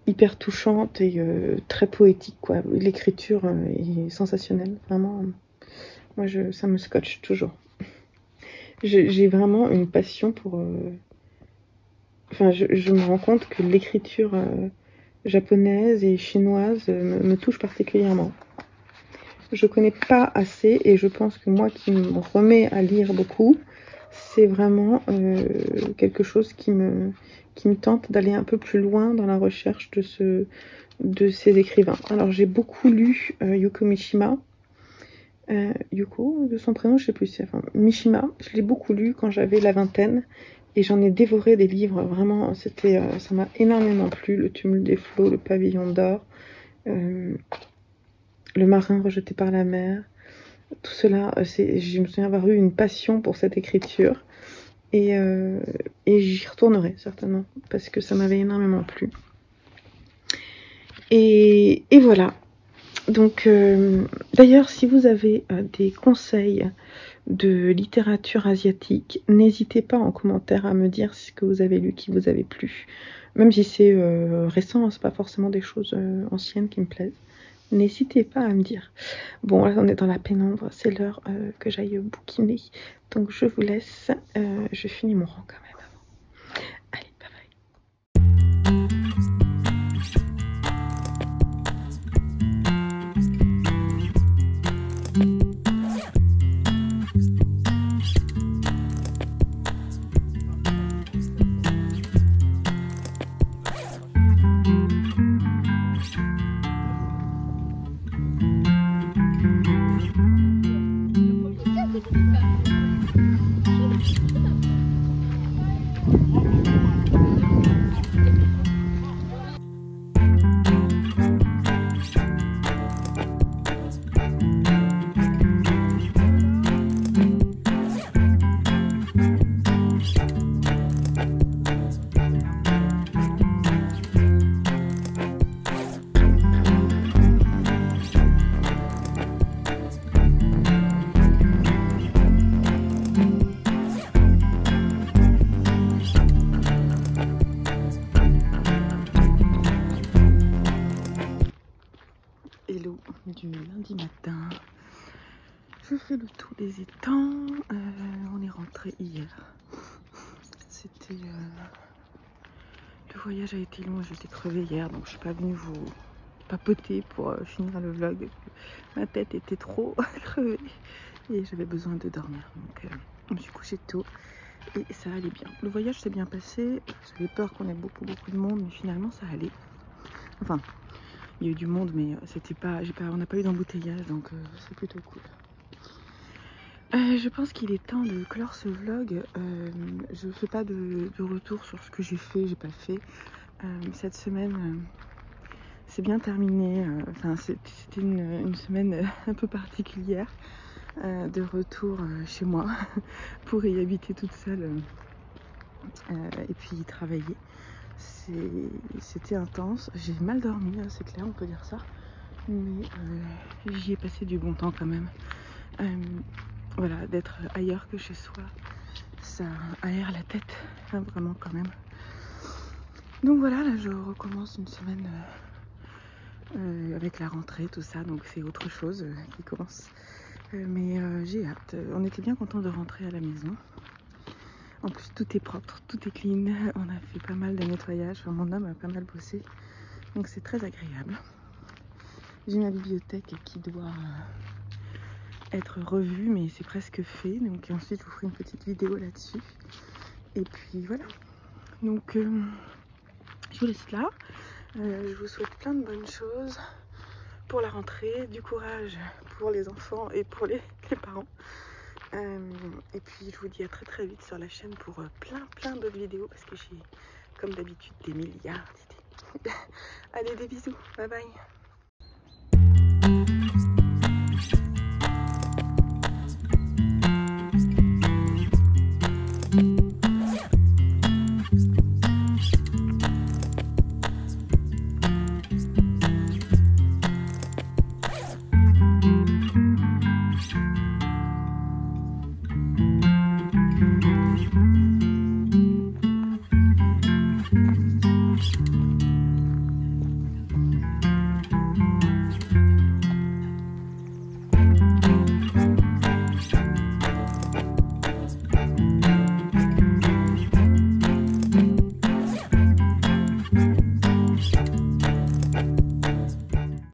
hyper touchante et très poétique, quoi. L'écriture est sensationnelle, vraiment. Moi, ça me scotche toujours. J'ai vraiment une passion pour... Enfin, je me rends compte que l'écriture japonaise et chinoise me touche particulièrement. Je connais pas assez et je pense que moi qui me remets à lire beaucoup, c'est vraiment quelque chose qui me tente d'aller un peu plus loin dans la recherche de ces écrivains. Alors j'ai beaucoup lu Yuko Mishima. Yuko, de son prénom, je sais plus. Mishima, je l'ai beaucoup lu quand j'avais la vingtaine Et j'en ai dévoré des livres, vraiment, ça m'a énormément plu. Le tumulte des flots, le pavillon d'or, le marin rejeté par la mer. Tout cela, je me souviens avoir eu une passion pour cette écriture. Et j'y retournerai certainement, parce que ça m'avait énormément plu. Et voilà. Donc, d'ailleurs, si vous avez des conseils de littérature asiatique, n'hésitez pas en commentaire à me dire ce que vous avez lu, qui vous avait plu. Même si c'est récent, c'est pas forcément des choses anciennes qui me plaisent. N'hésitez pas à me dire. Bon, là on est dans la pénombre, c'est l'heure que j'aille bouquiner. Donc je vous laisse, je finis mon rang quand même avant. Allez, bye bye. Hello du lundi matin, je fais le tour des étangs, on est rentré hier, c'était, le voyage a été long, j'étais crevée hier donc je suis pas venue vous papoter pour finir le vlog, ma tête était trop crevée et j'avais besoin de dormir donc je me suis couchée tôt et ça allait bien. Le voyage s'est bien passé, j'avais peur qu'on ait beaucoup de monde mais finalement ça allait, enfin il y a eu du monde mais c'était pas, on n'a pas eu d'embouteillage donc c'est plutôt cool. Je pense qu'il est temps de clore ce vlog. Je fais pas de retour sur ce que j'ai fait, j'ai pas fait. Cette semaine c'est bien terminé. Enfin c'était une semaine un peu particulière de retour chez moi pour y habiter toute seule et puis y travailler. C'était intense, j'ai mal dormi, c'est clair, on peut dire ça, mais j'y ai passé du bon temps quand même. Voilà, d'être ailleurs que chez soi, ça aère la tête, hein, vraiment quand même. Donc voilà, là je recommence une semaine avec la rentrée, tout ça, donc c'est autre chose qui commence. Mais j'ai hâte, on était bien contents de rentrer à la maison. En plus tout est propre, tout est clean, on a fait pas mal de nettoyage, enfin, mon homme a pas mal bossé, donc c'est très agréable. J'ai ma bibliothèque qui doit être revue, mais c'est presque fait, donc ensuite je vous ferai une petite vidéo là-dessus. Et puis voilà, donc je vous laisse là, je vous souhaite plein de bonnes choses pour la rentrée, du courage pour les enfants et pour les parents. Et puis je vous dis à très vite sur la chaîne pour plein d'autres vidéos parce que j'ai comme d'habitude des milliards d'idées. Allez, des bisous, bye bye.